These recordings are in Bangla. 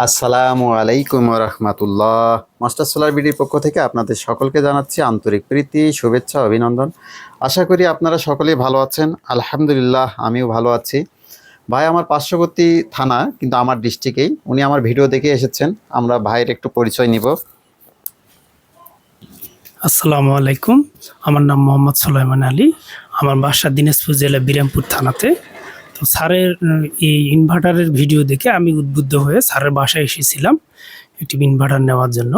আসসালামু আলাইকুম রহমতুল্লাহ। মাস্টার সোলার বিডির পক্ষ থেকে আপনাদের সকলকে জানাচ্ছি আন্তরিক প্রীতি, শুভেচ্ছা, অভিনন্দন। আশা করি আপনারা সকলেই ভালো আছেন। আলহামদুলিল্লাহ, আমিও ভালো আছি। ভাই আমার পার্শ্ববর্তী থানা, কিন্তু আমার ডিস্ট্রিক্টেই। উনি আমার ভিডিও দেখে এসেছেন। আমরা ভাইয়ের একটু পরিচয় নিব। আসসালামু আলাইকুম। আমার নাম মোহাম্মদ সুলাইমান আলী। আমার বাসা দিনাজপুর জেলা বিরামপুর থানাতে। তো স্যারের এই ইনভার্টারের ভিডিও দেখে আমি উদ্বুদ্ধ হয়ে স্যারের বাসায় এসেছিলাম একটি ইনভার্টার নেওয়ার জন্য।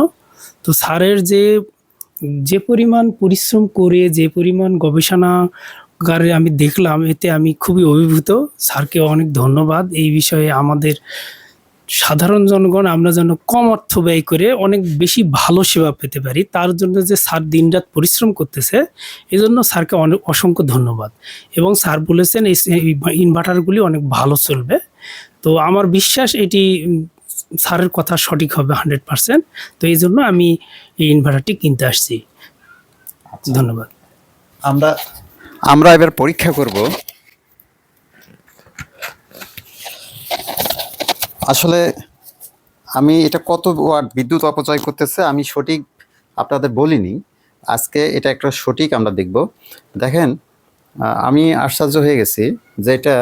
তো স্যারের যে পরিমাণ পরিশ্রম করে যে পরিমাণ গবেষণাগারে আমি দেখলাম, এতে আমি খুবই অভিভূত। স্যারকে অনেক ধন্যবাদ। এই বিষয়ে আমাদের সাধারণ জনগণ আমরা যেন কম অর্থ ব্যয় করে অনেক বেশি ভালো সেবা পেতে পারি, তার জন্য যে স্যার দিনরাত পরিশ্রম করতেছে, এজন্য স্যারকে অনেক অসংখ্য ধন্যবাদ। এবং স্যার বলেছেন এই ইনভার্টারগুলি অনেক ভালো চলবে। তো আমার বিশ্বাস এটি স্যারের কথা সঠিক হবে 100%। তো এই জন্য আমি এই ইনভার্টারটি কিনতে আসছি। ধন্যবাদ। আমরা আমরা এবার পরীক্ষা করব আসলে আমি এটা কত ওয়াট বিদ্যুৎ অপচয় করতেছে আমি সঠিক আপনাদের বলিনি। আজকে এটা একটা সঠিক আমরা দেখব। দেখেন, আমি আশ্চর্য হয়ে গেছি যে এটা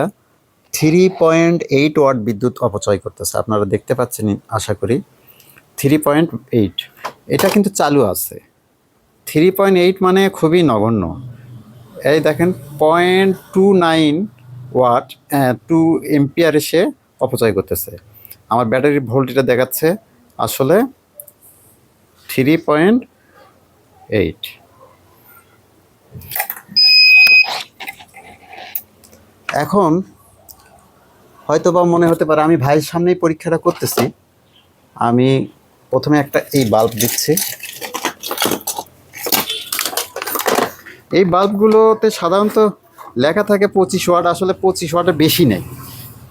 3.8 ওয়াট বিদ্যুৎ অপচয় করতেছে। আপনারা দেখতে পাচ্ছেন আশা করি। 3.8 এটা কিন্তু চালু আছে। 3.8 মানে খুবই নগণ্য। এই দেখেন 0.29 ওয়াট 2 এম্পিয়ার এসে অপচয় করতেছে। আমার ব্যাটারির ভোল্টেজটা দেখাচ্ছে আসলে 3.8। এখন হয়তো বা মনে হতে পারে আমি ভাইয়ের সামনেই পরীক্ষাটা করতেছি। আমি প্রথমে একটা এই বাল্ব দিচ্ছি। এই বাল্বগুলোতে সাধারণত লেখা থাকে 25 ওয়াট, আসলে 25 ওয়াটের বেশি নেই।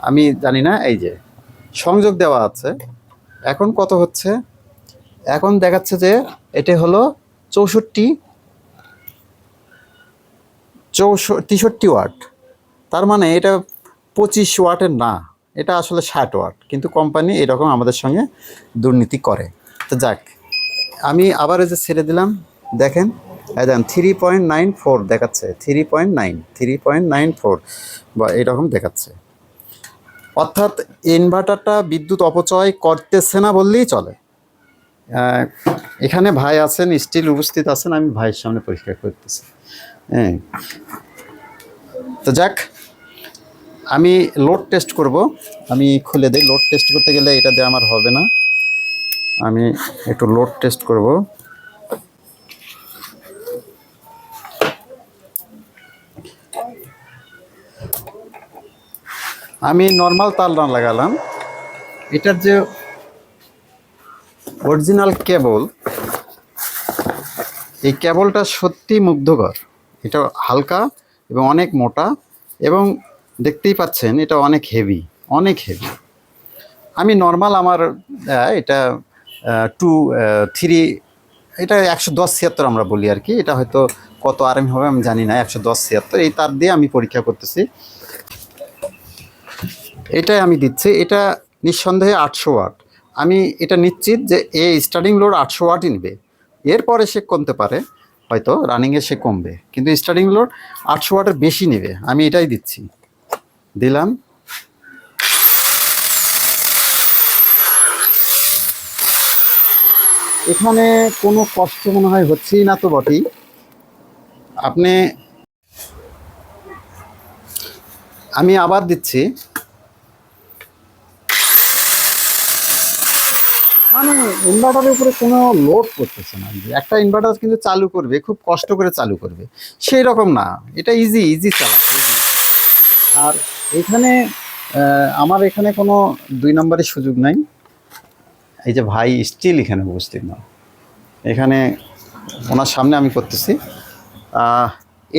আমি জানি না। এই যে সংযোগ দেওয়া আছে। এখন কত হচ্ছে? এখন দেখাচ্ছে যে এটা হলো 63 ওয়াট। তার মানে এটা 25 ওয়াটের না, এটা আসলে 60 ওয়াট। কিন্তু কোম্পানি এরকম আমাদের সঙ্গে দুর্নীতি করে। তো যাক, আমি আবার এই যে ছেড়ে দিলাম। দেখেন, এই দেখেন 3.94 দেখাচ্ছে। 3.94 বা এরকম দেখাচ্ছে। অর্থাৎ ইনভার্টারটা বিদ্যুৎ অপচয় করতেছে না বললেই চলে। এখানে ভাই আছেন, স্টিল উপস্থিত আছেন। আমি ভাইয়ের সামনে পরীক্ষা করতেছি। হ্যাঁ, তো যাক, আমি লোড টেস্ট করব। আমি খুলে দিই। লোড টেস্ট করতে গেলে এটা দিয়ে আমার হবে না। আমি একটু লোড টেস্ট করব। আমি নর্মাল তার না লাগালাম। এটার যে অরিজিনাল কেবল, এই কেবলটা সত্যি মুগ্ধকর। এটা হালকা এবং অনেক মোটা, এবং দেখতেই পাচ্ছেন এটা অনেক হেভি, অনেক হেভি। আমি নর্মাল আমার এটা 3 এটা 110-76 আমরা বলি আর কি। এটা হয়তো কত আরএম হবে আমি জানি না। 110-76 এই তার দিয়ে আমি পরীক্ষা করতেছি। এটাই আমি দিচ্ছি। এটা নিঃসন্দেহে 800 ওয়াট। আমি এটা নিশ্চিত যে এই স্টার্টিং লোড 800 ওয়াটই নেবে। এরপরে সে কমতে পারে, হয়তো রানিংয়ে সে কমবে, কিন্তু স্টার্টিং লোড 800 ওয়াটের বেশি নেবে। আমি এটাই দিচ্ছি। দিলাম। এখানে কোনো কষ্ট মনে হয় হচ্ছেই না তো বটেই। আমি আবার দিচ্ছি। মানে ইনভার্টারের উপরে কোনো লোড করতেছে না। একটা ইনভার্টার কিন্তু চালু করবে, খুব কষ্ট করে চালু করবে, সেই রকম না। এটা ইজি ইজি চালাচ্ছে। আর এখানে আমার এখানে কোনো 2 নম্বরের সুযোগ নাই। এই যে ভাই স্টিল এখানে উপস্থিত না, এখানে ওনার সামনে আমি করতেছি।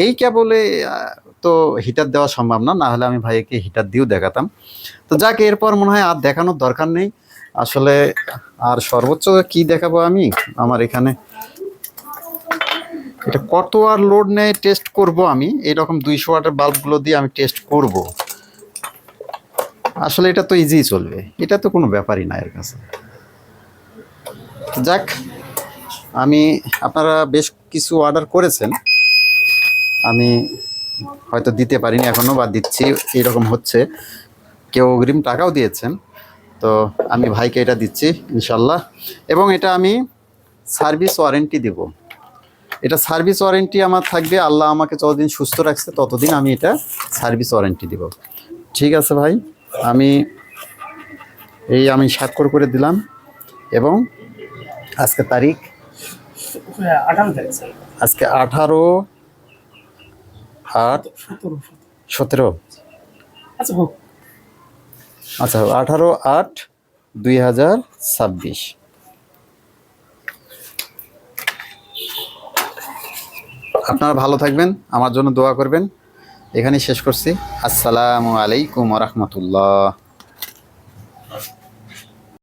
এই কেবলে তো হিটার দেওয়া সম্ভব না, না হলে আমি ভাইকে হিটার দিয়েও দেখাতাম। তো যাক, এরপর মনে হয় আর দেখানোর দরকার নেই আসলে। আর সর্বোচ্চ কি দেখাবো আমি? আমার এখানে এটা কত আর লোড নেয় টেস্ট করব আমি। এরকম 200 ওয়াটের বাল্বগুলো দিয়ে আমি টেস্ট করব। আসলে এটা তো ইজিই চলবে, এটা তো কোনো ব্যাপারই না এর কাছে। যাক, আমি আপনারা বেশ কিছু অর্ডার করেছেন, আমি হয়তো দিতে পারিনি এখনও বা দিচ্ছি, এরকম হচ্ছে। কেউ অগ্রিম টাকাও দিয়েছেন, তো আমি ভাইকে এটা দিচ্ছি ইনশাল্লাহ। এবং এটা আমি সার্ভিস ওয়ারেন্টি দেব। এটা সার্ভিস ওয়ারেন্টি আমার থাকবে, আল্লাহ আমাকে যতদিন সুস্থ রাখছে ততদিন আমি এটা সার্ভিস ওয়ারেন্টি দিব। ঠিক আছে ভাই, আমি স্বাক্ষর করে দিলাম। এবং আজকে তারিখ, 18 তারিখ স্যার। আজকে 18/8/17। আচ্ছা হোক। আচ্ছা, 18/8/2026। আপনারা ভালো থাকবেন, আমার জন্য দোয়া করবেন। এখানেই শেষ করছি। আসসালামু আলাইকুম ওয়া রাহমাতুল্লাহ।